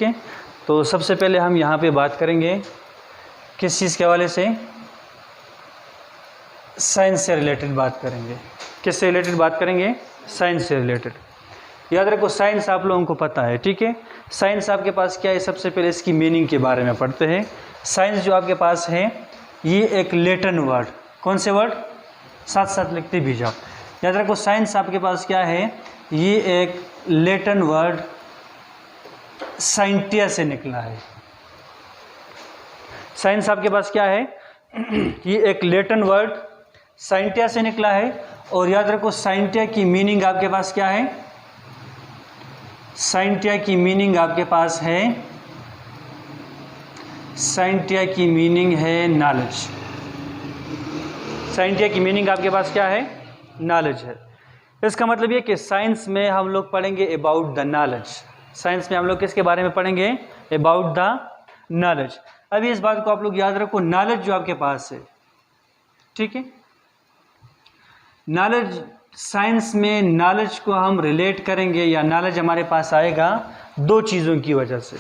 ठीक है। तो सबसे पहले हम यहाँ पे बात करेंगे किस चीज़ के हवाले से, साइंस से रिलेटेड बात करेंगे। किससे रिलेटेड बात करेंगे? साइंस से रिलेटेड। याद रखो साइंस आप लोगों को पता है, ठीक है। साइंस आपके पास क्या है, सबसे पहले इसकी मीनिंग के बारे में पढ़ते हैं। साइंस जो आपके पास है ये एक लैटिन वर्ड, कौन से वर्ड, साथ साथ लिखते भी जाओ। याद रखो साइंस आपके पास क्या है, ये एक लैटिन वर्ड साइंटिया से निकला है। साइंस आपके पास क्या है, ये एक लैटिन वर्ड साइंटिया से निकला है। और याद रखो साइंटिया की मीनिंग आपके पास क्या है, साइंटिया की मीनिंग आपके पास है, साइंटिया की मीनिंग है नॉलेज। साइंटिया की मीनिंग आपके पास क्या है, नॉलेज है। इसका मतलब ये कि साइंस में हम लोग पढ़ेंगे अबाउट द नॉलेज। साइंस में हम लोग किसके बारे में पढ़ेंगे, अबाउट द नॉलेज। अभी इस बात को आप लोग याद रखो, नॉलेज जो आपके पास है, ठीक है, नॉलेज, साइंस में नॉलेज को हम रिलेट करेंगे या नॉलेज हमारे पास आएगा दो चीज़ों की वजह से।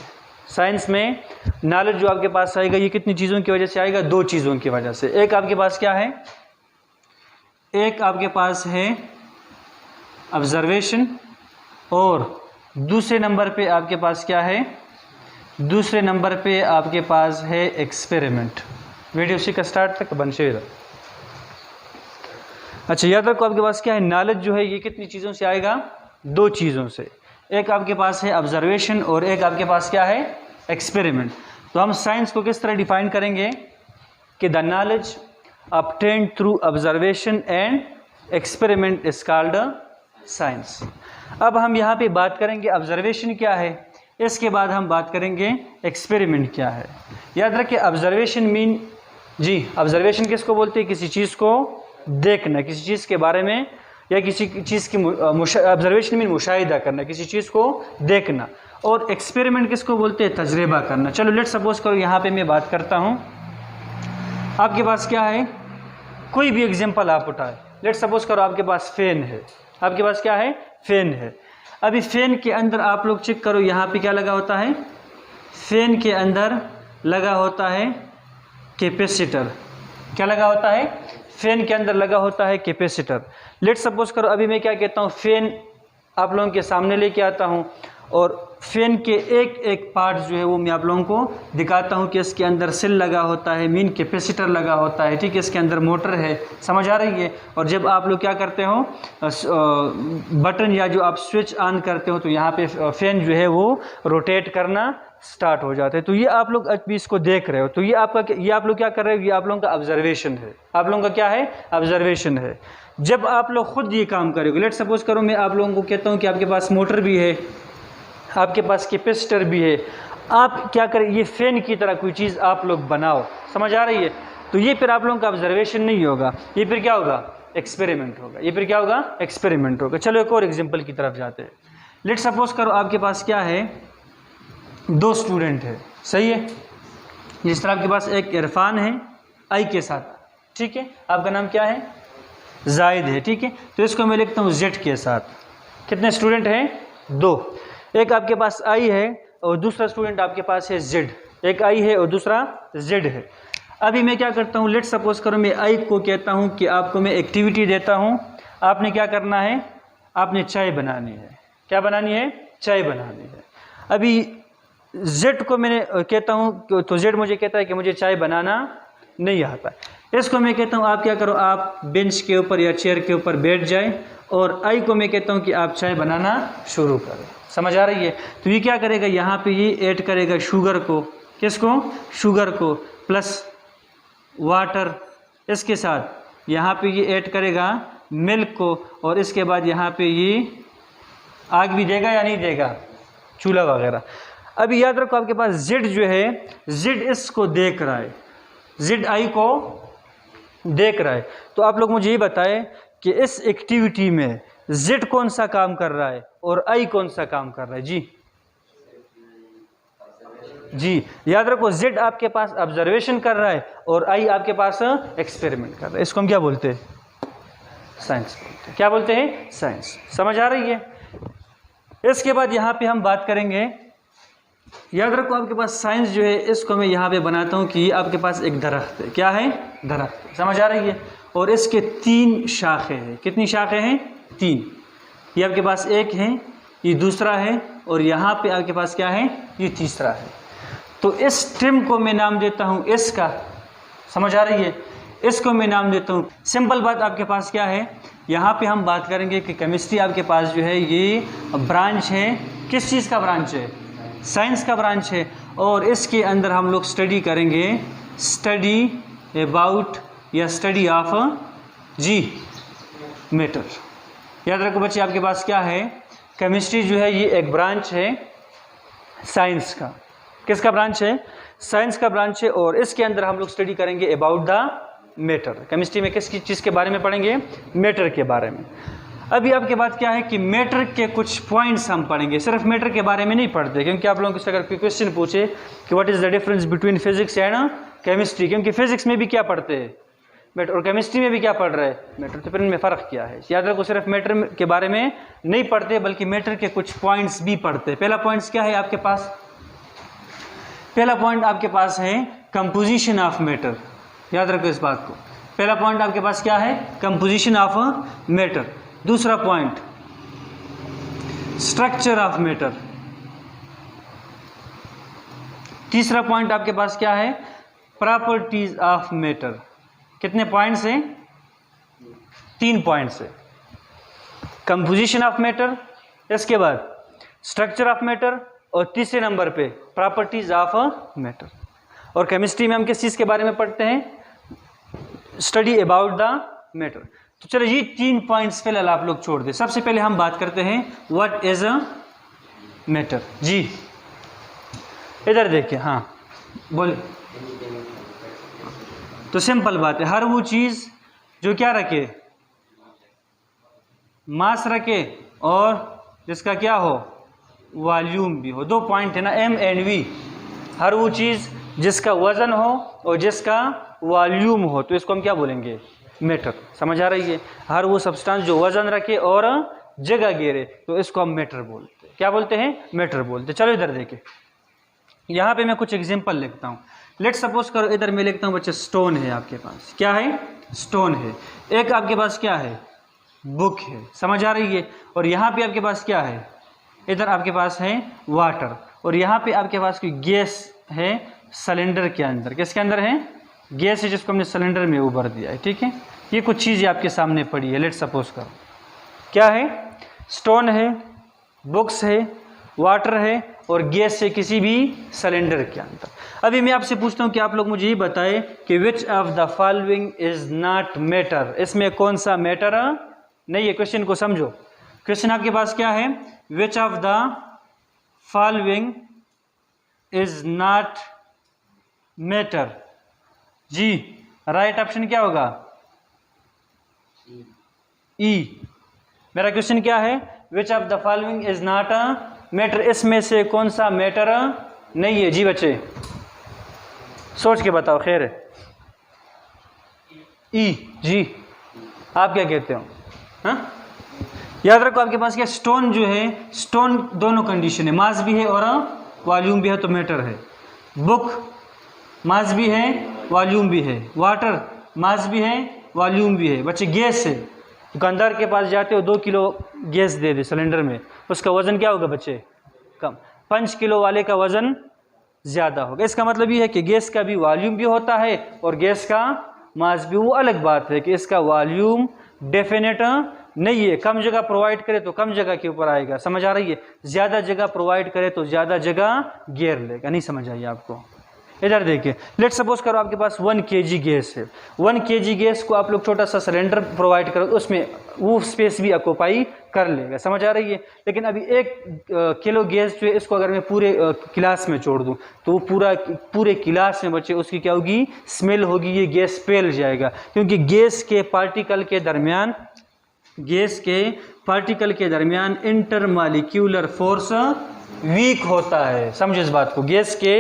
साइंस में नॉलेज जो आपके पास आएगा ये कितनी चीज़ों की वजह से आएगा, दो चीज़ों की वजह से। एक आपके पास क्या है, एक आपके पास है ऑब्जर्वेशन, और दूसरे नंबर पे आपके पास क्या है, दूसरे नंबर पे आपके पास है एक्सपेरिमेंट। वीडियो उसी का स्टार्ट तक बन शेर। अच्छा याद रखो आपके पास क्या है, नॉलेज जो है ये कितनी चीज़ों से आएगा, दो चीज़ों से। एक आपके पास है ऑब्जर्वेशन और एक आपके पास क्या है, एक्सपेरिमेंट। तो हम साइंस को किस तरह डिफाइन करेंगे कि the knowledge obtained through observation and experiment is called science. अब हम यहाँ पे बात करेंगे ऑब्जर्वेशन क्या है, इसके बाद हम बात करेंगे एक्सपेरिमेंट क्या है। याद रखिए ऑब्जर्वेशन मीन, जी ऑब्जर्वेशन किसको बोलते हैं, किसी चीज़ को देखना, किसी चीज़ के बारे में या किसी चीज़ की ऑब्जर्वेशन मीन मुशाहिदा करना, किसी चीज़ को देखना। और एक्सपेरिमेंट किसको बोलते हैं, तजर्बा करना। चलो लेट सपोज करो यहाँ पे मैं बात करता हूँ, आपके पास क्या है, कोई भी एग्जांपल आप उठाए। लेट सपोज करो आपके पास फैन है, आपके पास क्या है, फैन है। अभी फैन के अंदर आप लोग चेक करो, यहाँ पे क्या लगा होता है, फैन के अंदर लगा होता है कैपेसिटर। क्या लगा होता है, फैन के अंदर लगा होता है कैपेसिटर। लेट सपोज करो अभी मैं क्या कहता हूँ, फैन आप लोगों के सामने लेके आता हूँ और फैन के एक एक पार्ट जो है वो मैं आप लोगों को दिखाता हूँ कि इसके अंदर सेल लगा होता है, मीन कैपेसिटर लगा होता है, ठीक है, इसके अंदर मोटर है, समझ आ रही है। और जब आप लोग क्या करते हो, बटन या जो आप स्विच ऑन करते हो तो यहाँ पे फैन जो है वो रोटेट करना स्टार्ट हो जाते हैं। तो ये आप लोग अभी इसको देख रहे हो, तो ये आपका, ये आप लोग क्या कर रहे हो, ये आप लोगों का ऑब्जर्वेशन है। आप लोगों का क्या है, ऑब्जर्वेशन है। जब आप लोग खुद ये काम करोगे, लेट सपोज करो मैं आप लोगों को कहता हूँ कि आपके पास मोटर भी है, आपके पास कैपेसिटर भी है, आप क्या करें, ये फैन की तरह कोई चीज़ आप लोग बनाओ, समझ आ रही है। तो ये फिर आप लोगों का ऑब्जर्वेशन नहीं होगा, ये फिर क्या होगा, एक्सपेरिमेंट होगा। ये फिर क्या होगा, एक्सपेरिमेंट होगा। चलो एक और एग्जांपल की तरफ जाते हैं। लेट सपोज करो आपके पास क्या है, दो स्टूडेंट है, सही है। जिस तरह आपके पास एक इरफान है आई के साथ, ठीक है, आपका नाम क्या है, जायद है, ठीक है। तो इसको मैं लिखता हूँ जेड के साथ। कितने स्टूडेंट हैं, दो। एक आपके पास आई है और दूसरा स्टूडेंट आपके पास है जेड। एक आई है और दूसरा जेड है। अभी मैं क्या करता हूँ, लेट सपोज करो मैं आई को कहता हूँ कि आपको मैं एक्टिविटी देता हूँ, आपने क्या करना है, आपने चाय बनानी है। क्या बनानी है, चाय बनानी है। अभी जेड को मैंने कहता हूँ, तो जेड मुझे कहता है कि मुझे चाय बनाना नहीं आता। इसको मैं कहता हूँ आप क्या करो, आप बेंच के ऊपर या चेयर के ऊपर बैठ जाए, और आई को मैं कहता हूँ कि आप चाय बनाना शुरू करें। समझ आ रही है। तो ये क्या करेगा, यहाँ पे ये ऐड करेगा शुगर को, किसको, शुगर को, प्लस वाटर, इसके साथ यहाँ पे ये ऐड करेगा मिल्क को, और इसके बाद यहाँ पे ये आग भी देगा या नहीं देगा, चूल्हा वगैरह। अभी याद रखो आपके पास जेड जो है, जेड इसको देख रहा है, जेड आई को देख रहा है। तो आप लोग मुझे ये बताएं कि इस एक्टिविटी में जेड कौन सा काम कर रहा है और आई कौन सा काम कर रहा है। जी जी, याद रखो जेड आपके पास ऑब्जर्वेशन कर रहा है और आई आपके पास एक्सपेरिमेंट कर रहा है। इसको हम क्या बोलते हैं, साइंस बोलते हैं। क्या बोलते हैं, साइंस। समझ आ रही है। इसके बाद यहाँ पे हम बात करेंगे याद रखो आपके पास साइंस जो है इसको मैं यहाँ पे बनाता हूँ कि आपके पास एक दरख्त है। क्या है? दरख्त। समझ आ रही है? और इसके 3 शाखें हैं। कितनी शाखें हैं? 3। ये आपके पास एक है, ये दूसरा है, और यहाँ पे आपके पास क्या है? ये तीसरा है। तो इस ट्रिम को मैं नाम देता हूँ इसका। समझ आ रही है? इसको मैं नाम देता हूँ। सिंपल बात आपके पास क्या है, यहाँ पे हम बात करेंगे कि केमिस्ट्री आपके पास जो है ये ब्रांच है। किस चीज़ का ब्रांच है? साइंस का ब्रांच है। और इसके अंदर हम लोग स्टडी करेंगे, स्टडी अबाउट या स्टडी ऑफ जी मैटर। याद रखो बच्चे आपके पास क्या है, केमिस्ट्री जो है ये एक ब्रांच है साइंस का। किसका ब्रांच है? साइंस का ब्रांच है। और इसके अंदर हम लोग स्टडी करेंगे अबाउट द मैटर। केमिस्ट्री में किस चीज़ के बारे में पढ़ेंगे? मैटर के बारे में। अभी आपके बात क्या है कि मैटर के कुछ पॉइंट्स हम पढ़ेंगे। सिर्फ मैटर के बारे में नहीं पढ़ते, क्योंकि आप लोगों से अगर कोई क्वेश्चन पूछे कि what is the difference between physics and chemistry, क्योंकि फिजिक्स में भी क्या पढ़ते हैं? मैटर। और केमिस्ट्री में भी क्या पढ़ रहे हैं? मैटर। तो फिर इनमें फ़र्क क्या है? याद रखो सिर्फ मैटर के बारे में नहीं पढ़ते, बल्कि मैटर के कुछ पॉइंट्स भी पढ़ते हैं। पहला पॉइंट्स क्या है आपके पास? पहला पॉइंट आपके पास है कंपोजिशन ऑफ मैटर। याद रखो इस बात को। पहला पॉइंट आपके पास क्या है? Composition of matter. दूसरा पॉइंट स्ट्रक्चर ऑफ मैटर। तीसरा पॉइंट आपके पास क्या है? Properties of matter. कितने पॉइंट्स हैं? 3 पॉइंट्स है। कंपोजिशन ऑफ मैटर, इसके बाद स्ट्रक्चर ऑफ मैटर, और तीसरे नंबर पे प्रॉपर्टीज ऑफ मैटर। और केमिस्ट्री में हम किस चीज़ के बारे में पढ़ते हैं? Study about the matter. तो चलो ये 3 पॉइंट्स फिलहाल आप लोग छोड़ दें। सबसे पहले हम बात करते हैं व्हाट इज अ मैटर। जी इधर देखिए, हाँ बोले। तो सिंपल बात है, हर वो चीज़ जो क्या रखे? मास रखे, और जिसका क्या हो? वॉल्यूम भी हो। 2 पॉइंट है ना, M एंड V। हर वो चीज़ जिसका वजन हो और जिसका वॉल्यूम हो, तो इसको हम क्या बोलेंगे? मैटर। समझ आ रही है? हर वो सब्सटेंस जो वजन रखे और जगह घेरे, तो इसको हम मैटर बोलते हैं। क्या बोलते हैं? मैटर बोलते हैं। चलो इधर देखिए, यहाँ पे मैं कुछ एग्जांपल लिखता हूँ। लेट सपोज करो इधर मैं लिखता हूँ बच्चे स्टोन है आपके पास। क्या है? स्टोन है। एक आपके पास क्या है? बुक है। समझ आ रही है? और यहाँ पे आपके पास क्या है? इधर आपके पास है वाटर। और यहाँ पे आपके पास कोई गैस है सिलेंडर के अंदर। किसके अंदर है? गैस है, जिसको हमने सिलेंडर में उभर दिया है। ठीक है, ये कुछ चीज़ें आपके सामने पड़ी है। लेट सपोज करो क्या है? स्टोन है, बुक्स है, वाटर है, और गैस है किसी भी सिलेंडर के अंदर। अभी मैं आपसे पूछता हूँ कि आप लोग मुझे ये बताएं कि विच of the following is not matter. इसमें कौन सा मैटर नहीं है? क्वेश्चन को समझो। क्वेश्चन आपके पास क्या है? Which of the following is not matter. जी राइट ऑप्शन क्या होगा? ई। मेरा क्वेश्चन क्या है? Which of the following is not a matter. इसमें से कौन सा मैटर नहीं है? जी बच्चे सोच के बताओ। खैर है ई। जी आप क्या कहते हो? हाँ याद रखो आपके पास क्या, स्टोन जो है, स्टोन दोनों कंडीशन है, मास भी है और वॉल्यूम भी है, तो मैटर है। बुक मास भी है, वॉल्यूम भी है। वाटर मास भी है, वॉल्यूम भी है। बच्चे गैस है, दुकानदार के पास जाते हो 2 किलो गैस दे दे सिलेंडर में, उसका वज़न क्या होगा बच्चे? कम। 5 किलो वाले का वज़न ज़्यादा होगा। इसका मतलब ये है कि गैस का भी वॉल्यूम भी होता है और गैस का मास भी। वो अलग बात है कि इसका वॉल्यूम डेफिनेट नहीं है। कम जगह प्रोवाइड करे तो कम जगह के ऊपर आएगा। समझ आ रही है? ज़्यादा जगह प्रोवाइड करे तो ज़्यादा जगह घेर लेगा। नहीं समझ आई आपको? इधर देखिए, लेट सपोज करो आपके पास 1 kg गैस है। 1 kg गैस को आप लोग छोटा सा सिलेंडर प्रोवाइड करो, उसमें वो स्पेस भी ऑक्यूपाई कर लेगा। समझ आ रही है? लेकिन अभी 1 किलो गैस जो है, इसको अगर मैं पूरे गिलास में छोड़ दूं तो वो पूरे गिलास में बच्चे उसकी क्या होगी? स्मेल होगी। ये गैस फैल जाएगा, क्योंकि गैस के पार्टिकल के दरमियान इंटरमॉलिक्यूलर फोर्स वीक होता है। समझो इस बात को। गैस के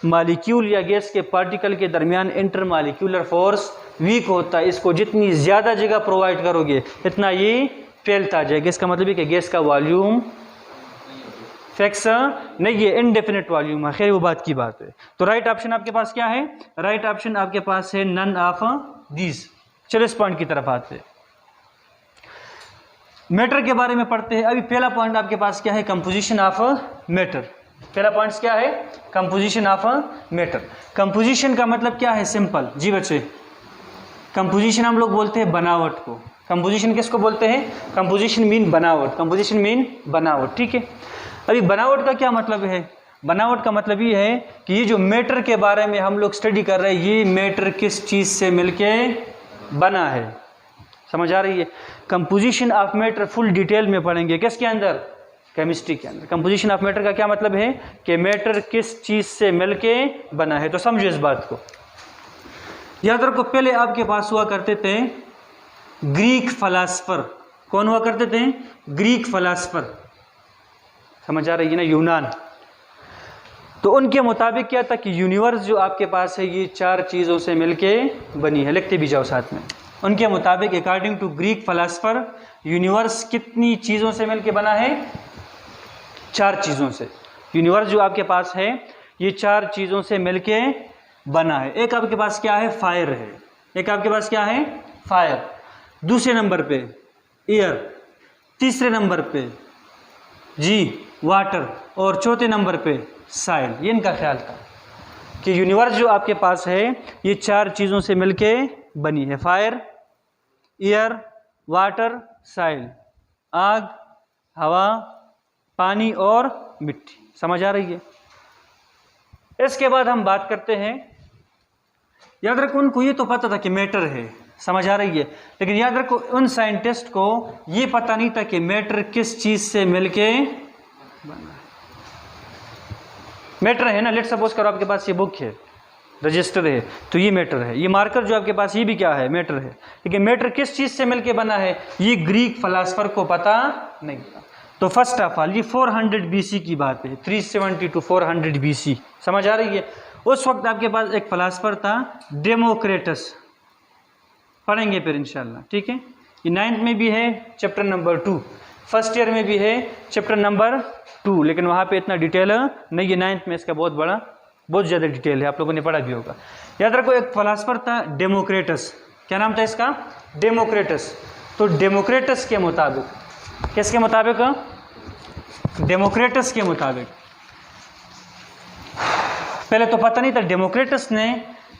मॉलिक्यूल या गैस के पार्टिकल के दरमियान इंटरमॉलिक्यूलर फोर्स वीक होता है। इसको जितनी ज़्यादा जगह प्रोवाइड करोगे इतना ये फैलता जाएगा। इसका मतलब है कि गैस का वॉल्यूम फिक्स नहीं है, इनडेफिनेट वॉल्यूम है। खैर वो बात की बात है। तो राइट ऑप्शन आपके पास क्या है? राइट ऑप्शन आपके पास है नन ऑफ दीज। चलो इस पॉइंट की तरफ आते हैं, मैटर के बारे में पढ़ते हैं। अभी पहला पॉइंट आपके पास क्या है? Composition of matter. पहला पॉइंट क्या है? Composition of matter. कंपोजिशन का मतलब क्या है? सिंपल जी बच्चे, कंपोजिशन हम लोग बोलते हैं बनावट को। कंपोजिशन किसको बोलते हैं? कंपोजिशन मीन बनावट, कंपोजिशन मीन बनावट, ठीक है। अभी बनावट का क्या मतलब है? बनावट का मतलब ये है कि ये जो मैटर के बारे में हम लोग स्टडी कर रहे हैं, ये मैटर किस चीज़ से मिलके बना है, समझ आ रही है? Composition of matter full detail में पढ़ेंगे किसके अंदर? केमिस्ट्री के अंदर। कंपोजिशन ऑफ मैटर का क्या मतलब है कि मैटर किस चीज़ से मिलके बना है। तो समझो इस बात को, याद रखो। पहले आपके पास हुआ करते थे ग्रीक फलासफर। कौन हुआ करते थे? ग्रीक फलासफर, समझ आ रही है ना, यूनान। तो उनके मुताबिक क्या था कि यूनिवर्स जो आपके पास है ये 4 चीज़ों से मिलके बनी है। लिखते भी जाओ साथ में। उनके मुताबिक according to Greek philosopher universe कितनी चीज़ों से मिलके बना है? 4 चीज़ों से। यूनिवर्स जो आपके पास है ये 4 चीज़ों से मिलके बना है। एक आपके पास क्या है? फायर है। एक आपके पास क्या है? फायर। दूसरे नंबर पे एयर, तीसरे नंबर पे जी वाटर, और चौथे नंबर पे साइल। ये इनका ख्याल था कि यूनिवर्स जो आपके पास है ये 4 चीज़ों से मिलके बनी है। फायर, एयर, वाटर, साइल। आग, हवा, पानी और मिट्टी। समझ आ रही है? इसके बाद हम बात करते हैं, याद रखो उनको ये तो पता था कि मैटर है, समझ आ रही है, लेकिन याद रखो उन साइंटिस्ट को ये पता नहीं था कि मैटर किस चीज़ से मिलके बना है। मैटर है ना, लेट सपोज करो आपके पास ये बुक है, रजिस्टर है, तो ये मैटर है। ये मार्कर जो आपके पास ये भी क्या है? मैटर है। लेकिन मैटर किस चीज़ से मिलके बना है ये ग्रीक फलासफर को पता नहीं था। तो फर्स्ट ऑफ ऑल ये 400 BC की बात है, 370 to 400 BC। समझ आ रही है? उस वक्त आपके पास एक फलासफर था डेमोक्रेटस, पढ़ेंगे फिर इंशाल्लाह, ठीक है। ये 9th में भी है चैप्टर नंबर 2, फर्स्ट ईयर में भी है चैप्टर नंबर 2, लेकिन वहाँ पे इतना डिटेल नहीं है। 9th में इसका बहुत ज़्यादा डिटेल है, आप लोगों ने पढ़ा भी होगा। याद रखो एक फलासफर था डेमोक्रेटस। क्या नाम था इसका? डेमोक्रेटस। तो डेमोक्रेटस के मुताबिक, किसके मुताबिक? डेमोक्रेटस के मुताबिक। पहले तो पता नहीं था। डेमोक्रेटस ने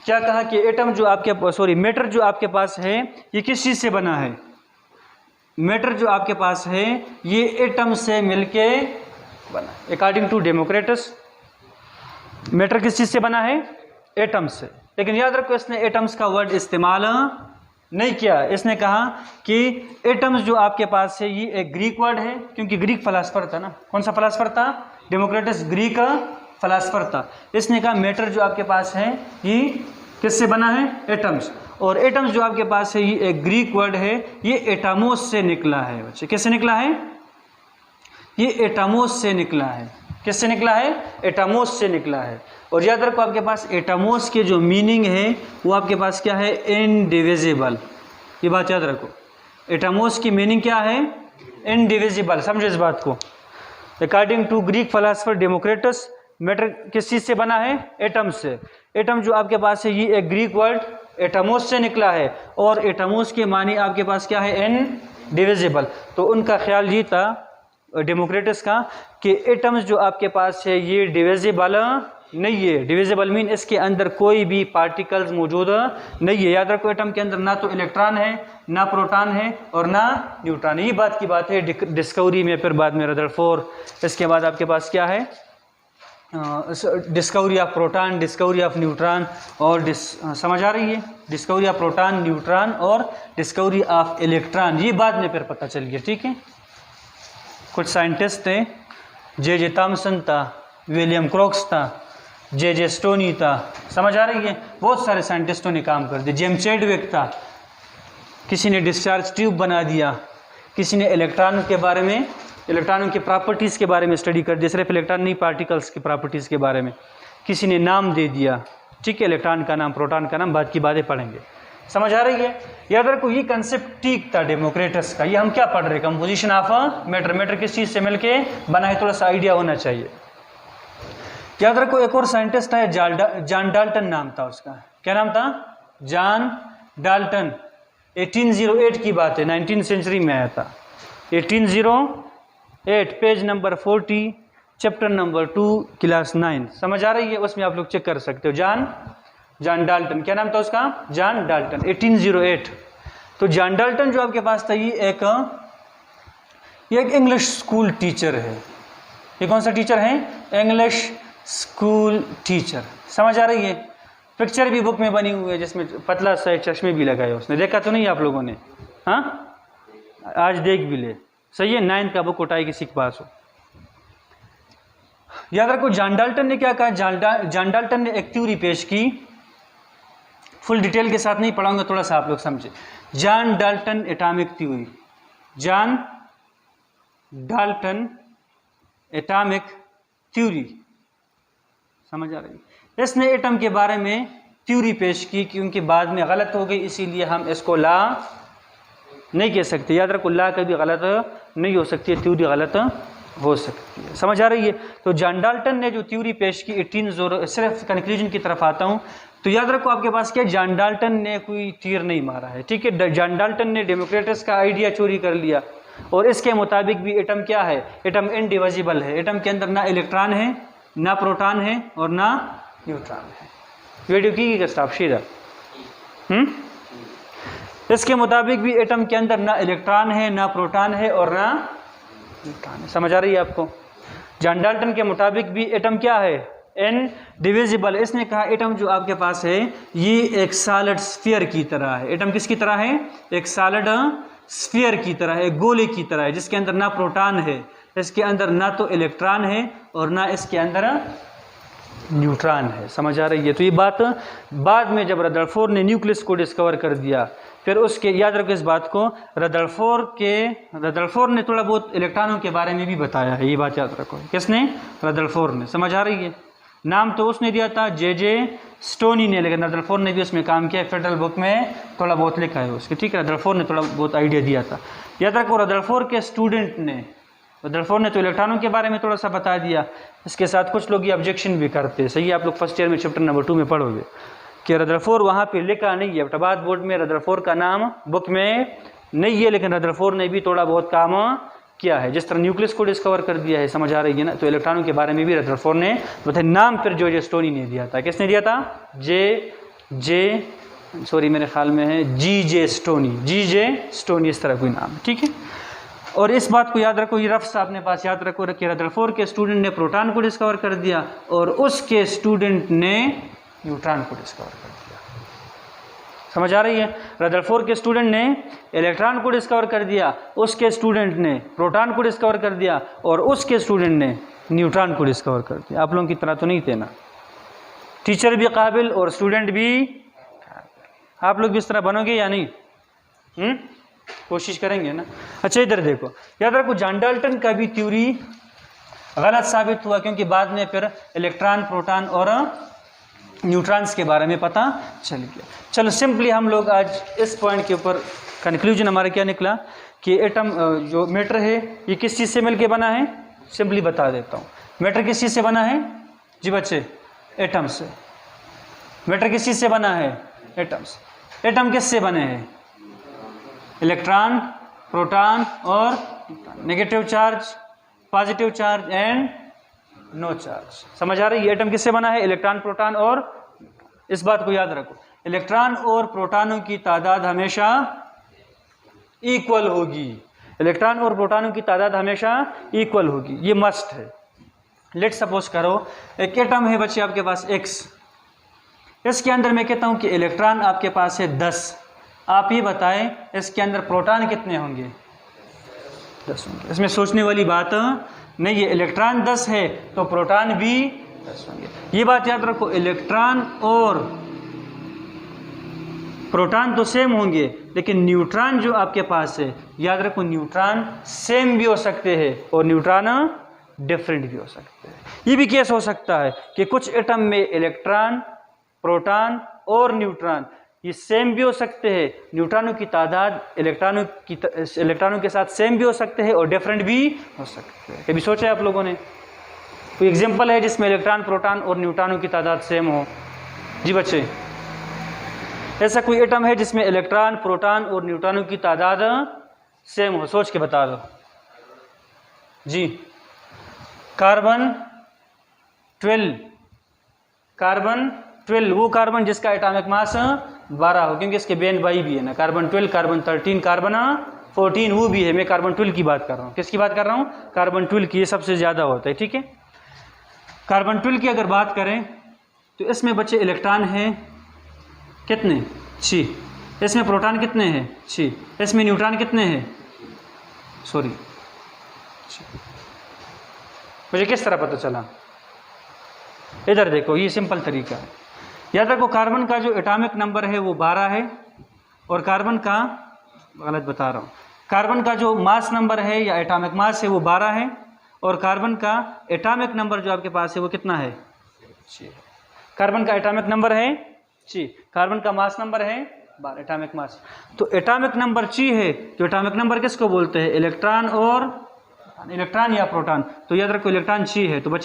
क्या कहा कि एटम जो आपके मैटर जो आपके पास है ये किस चीज़ से बना है? मैटर जो आपके पास है ये एटम से मिलके बना। अकॉर्डिंग टू डेमोक्रेटस मैटर किस चीज़ से बना है? एटम से। लेकिन याद रखो इसने एटम्स का वर्ड इस्तेमाल नहीं किया। इसने कहा कि एटम्स जो आपके पास है ये एक ग्रीक वर्ड है, क्योंकि ग्रीक फलासफर था ना। कौन सा फलासफर था? डेमोक्रेटस ग्रीक फलासफर था। इसने कहा मैटर जो आपके पास है ये किससे बना है? एटम्स। और एटम्स जो आपके पास है ये एक ग्रीक वर्ड है, ये एटामोस से निकला है। बच्चे किससे निकला है? ये एटामोस से निकला है। किससे निकला है? एटामोस से निकला है। और याद रखो आपके पास एटामोस के जो मीनिंग है वो आपके पास क्या है? इनडिविजिबल। ये बात याद रखो, एटामोस की मीनिंग क्या है? इनडिविजिबल। समझो इस बात को। According to Greek philosopher Democritus matter किस चीज़ से बना है? एटम से। एटम जो आपके पास है ये एक ग्रीक वर्ड एटामोस से निकला है, और एटामोस के मानी आपके पास क्या है? इनडिविजिबल। तो उनका ख्याल ये था डेमोक्रेटस का कि एटम्स जो आपके पास है ये डिविजिबल नहीं है। डिविजिबल मीन इसके अंदर कोई भी पार्टिकल्स मौजूद नहीं है। याद रखो एटम के अंदर ना तो इलेक्ट्रॉन है, ना प्रोटॉन है, और ना न्यूट्रॉन। ये बात की बात है डिस्कवरी में, फिर बाद में रदरफोर्ड। इसके बाद आपके पास क्या है? Discovery of proton, discovery of neutron, और समझ आ रही है? डिस्कवरी ऑफ प्रोटॉन, न्यूट्रॉन और डिस्कवरी ऑफ इलेक्ट्रॉन। ये बाद में फिर पता चल गया, ठीक है। कुछ साइंटिस्ट थे, जे थॉमसन था, विलियम क्रॉक्स था, जे स्टोनी था। समझ आ रही है? बहुत सारे साइंटिस्टों ने काम कर दिया। जेम्स चैडविक था, किसी ने डिस्चार्ज ट्यूब बना दिया, किसी ने इलेक्ट्रॉन के बारे में, इलेक्ट्रॉनों की प्रॉपर्टीज़ के बारे में स्टडी कर दिया। सिर्फ इलेक्ट्रॉन नहीं, पार्टिकल्स की प्रॉपर्टीज़ के बारे में किसी ने नाम दे दिया, ठीक है। इलेक्ट्रॉन का नाम, प्रोटॉन का नाम, बाद की बातें पढ़ेंगे। समझ आ रही है? याद रखो ये कंसेप्ट ठीक था डेमोक्रेटस का। ये हम क्या पढ़ रहे, कंपोजिशन ऑफ मैटर। मैटर किस चीज़ से मिलके बना है, थोड़ा सा आइडिया होना चाहिए। याद रखो एक और साइंटिस्ट है, जॉन डाल्टन नाम था उसका। क्या नाम था? John Dalton. 1808 की बात है, 19वीं सेंचुरी में आया था। 1808, page number 40, chapter number 2, class 9। समझ आ रही है? उसमें आप लोग चेक कर सकते हो। जॉन डाल्टन, क्या नाम था उसका? John Dalton, 1808। तो जॉन डाल्टन जो आपके पास था, ये एक इंग्लिश स्कूल टीचर है। ये कौन सा टीचर है? English school teacher. समझ आ रही है? पिक्चर भी बुक में बनी हुई है जिसमें पतला सा एक चश्मे भी लगाए उसने। देखा तो नहीं आप लोगों ने? हाँ, आज देख भी ले। सही है, 9th का बुक उठाए किसी के पास हो। याद रखो जॉन डाल्टन ने क्या कहा। जॉन डाल्टन ने एक थ्योरी पेश की, फुल डिटेल के साथ नहीं पढ़ाऊंगा, थोड़ा सा आप लोग समझे। John Dalton atomic theory, John Dalton atomic theory. समझ आ रही है? इसने एटम के बारे में थ्योरी पेश की, क्योंकि बाद में गलत हो गई, इसीलिए हम इसको ला नहीं कह सकते। याद रखो ला कभी गलत नहीं हो सकती है, थ्योरी गलत हो सकती है। समझ आ रही है? तो जॉन डाल्टन ने जो थ्योरी पेश की 1808, सिर्फ कंक्लूजन की तरफ आता हूँ। तो याद रखो आपके पास क्या, जॉन डाल्टन ने कोई तीर नहीं मारा है, ठीक है। जॉन डाल्टन ने डेमोक्रेटस का आइडिया चोरी कर लिया, और इसके मुताबिक भी एटम क्या है? एटम इनडिविजिबल है। एटम के अंदर ना इलेक्ट्रॉन है, ना प्रोटॉन है, और ना न्यूट्रॉन है। वीडियो की स्टॉप शीरा। इसके मुताबिक भी एटम के अंदर ना इलेक्ट्रॉन है, ना प्रोटॉन है, और ना न्यूट्रॉन है। समझ आ रही है आपको? जॉन डाल्टन के मुताबिक भी एटम क्या है? इनडिविजिबल। इसने कहा एटम जो आपके पास है ये एक सॉलिड स्फीयर की तरह है। एटम किसकी तरह है? एक सॉलिड स्फीयर की तरह है, गोले की तरह है, जिसके अंदर ना प्रोटॉन है, इसके अंदर ना तो इलेक्ट्रॉन है, और ना इसके अंदर न्यूट्रॉन है। समझ आ रही है? तो ये बात बाद में जब रदरफोर्ड ने न्यूक्लियस को डिस्कवर कर दिया, फिर उसके, याद रखो इस बात को, रदरफोर्ड ने थोड़ा बहुत इलेक्ट्रॉनों के बारे में भी बताया है। ये बात याद रखो। किसने? रदरफोर्ड ने। समझ आ रही है? नाम तो उसने दिया था जे स्टोनी ने, लेकिन रदरफोर्ड ने भी उसमें काम किया। फेडरल बुक में थोड़ा बहुत लिखा है उसके, ठीक है। रदरफोर्ड ने थोड़ा बहुत आइडिया दिया था। याद रखो रदरफोर्ड के स्टूडेंट ने, रदरफोर्ड ने तो इलेक्ट्रॉनों के बारे में थोड़ा सा बता दिया, इसके साथ कुछ लोग ये ऑब्जेक्शन भी करते हैं। सही है, आप लोग फर्स्ट ईयर में चैप्टर नंबर 2 में पढ़ोगे कि रदरफोर्ड वहाँ पे लिखा नहीं है। अहमदाबाद बोर्ड में रदरफोर्ड का नाम बुक में नहीं है, लेकिन रदरफोर्ड ने भी थोड़ा बहुत काम किया है। जिस तरह न्यूक्लियस को डिस्कवर कर दिया है, समझ आ रही है ना? तो इलेक्ट्रॉनों के बारे में भी रदरफोर्ड ने बताया। नाम फिर जो स्टोनी ने दिया था। किसने दिया था? सॉरी मेरे ख्याल में है जी.जे. स्टोनी, इस तरह कोई नाम है, ठीक है। और इस बात को याद रखो, ये रफ्स अपने पास याद रखो कि रदरफोर्ड के स्टूडेंट ने प्रोटॉन को डिस्कवर कर दिया, और उसके स्टूडेंट ने न्यूट्रॉन को डिस्कवर कर दिया। समझ आ रही है? रदरफोर्ड के स्टूडेंट ने इलेक्ट्रॉन को डिस्कवर कर दिया, उसके स्टूडेंट ने प्रोटॉन को डिस्कवर कर दिया, और उसके स्टूडेंट ने न्यूट्रॉन को डिस्कवर कर दिया। आप लोगों की तरह तो नहीं थे ना, टीचर भी काबिल और स्टूडेंट भी। आप लोग भी इस तरह बनोगे या नहीं? कोशिश करेंगे ना? अच्छा इधर देखो, याद रखो जॉन डाल्टन का भी थ्योरी गलत साबित हुआ, क्योंकि बाद में फिर इलेक्ट्रॉन, प्रोटॉन और न्यूट्रॉन्स के बारे में पता चल गया। चलो सिंपली हम लोग आज इस पॉइंट के ऊपर कंक्लूजन हमारा क्या निकला कि एटम जो मैटर है ये किस चीज़ से मिलके बना है। सिंपली बता देता हूँ, मैटर किस चीज़ से बना है जी बच्चे? एटम से। मैटर किस चीज़ से बना है? एटम से। एटम किस से बने हैं? इलेक्ट्रॉन, प्रोटॉन और negative charge, positive charge and no charge. समझ आ रही है? एटम किससे बना है? इलेक्ट्रॉन, प्रोटॉन और, इस बात को याद रखो, इलेक्ट्रॉन और प्रोटॉनों की तादाद हमेशा इक्वल होगी। इलेक्ट्रॉन और प्रोटॉनों की तादाद हमेशा इक्वल होगी, ये मस्ट है। लेट सपोज करो एक एटम है बच्चे आपके पास X, इसके अंदर मैं कहता हूं कि इलेक्ट्रॉन आपके पास है 10। आप ये बताएं इसके अंदर प्रोटॉन कितने होंगे? 10 होंगे। इसमें सोचने वाली बात नहीं है। इलेक्ट्रॉन 10 है तो प्रोटॉन भी 10 होंगे। ये बात याद रखो, इलेक्ट्रॉन और प्रोटॉन तो सेम होंगे, लेकिन न्यूट्रॉन जो आपके पास है, याद रखो न्यूट्रॉन सेम भी हो सकते हैं और न्यूट्रॉन डिफरेंट भी हो सकते हैं। ये भी केस हो सकता है कि कुछ एटम में इलेक्ट्रॉन, प्रोटॉन और न्यूट्रॉन ये सेम भी हो सकते हैं, न्यूट्रॉनों की तादाद इलेक्ट्रॉनों के साथ सेम भी हो सकते हैं और डिफरेंट भी हो सकते हैं। कभी सोचा है आप लोगों ने? कोई एग्जांपल है जिसमें इलेक्ट्रॉन, प्रोटॉन और न्यूट्रॉनों की तादाद सेम हो? जी बच्चे, ऐसा कोई एटम है जिसमें इलेक्ट्रॉन, प्रोटॉन और न्यूट्रॉनों की तादाद सेम हो? सोच के बता दो जी। कार्बन 12, वो कार्बन जिसका एटॉमिक मास 12 हो, क्योंकि इसके बेन बाई भी है ना, कार्बन 12, कार्बन 13, कार्बन 14 वो भी है। मैं कार्बन 12 की बात कर रहा हूँ। किसकी बात कर रहा हूँ? कार्बन 12 की। ये सबसे ज़्यादा होता है, ठीक है। कार्बन 12 की अगर बात करें तो इसमें बच्चे इलेक्ट्रॉन हैं कितने? 6। इसमें प्रोटॉन कितने हैं? 6। इसमें न्यूट्रॉन कितने हैं? सॉरी, मुझे किस तरह पता चला? इधर देखो, ये सिंपल तरीका है। याद रखो, कार्बन का जो एटॉमिक नंबर है वो 12 है, और कार्बन का, गलत बता रहा हूँ, कार्बन का जो मास नंबर है या एटॉमिक मास है वो 12 है, और कार्बन का एटॉमिक नंबर जो आपके पास है वो कितना है? 6। कार्बन का एटॉमिक नंबर है 6, कार्बन का मास नंबर है 12, एटॉमिक मास। तो एटॉमिक नंबर 6 है, तो एटॉमिक नंबर किसको बोलते हैं? इलेक्ट्रॉन और इलेक्ट्रॉन या प्रोटॉन। तो याद रखो इलेक्ट्रॉन 6 है, तो बच्चे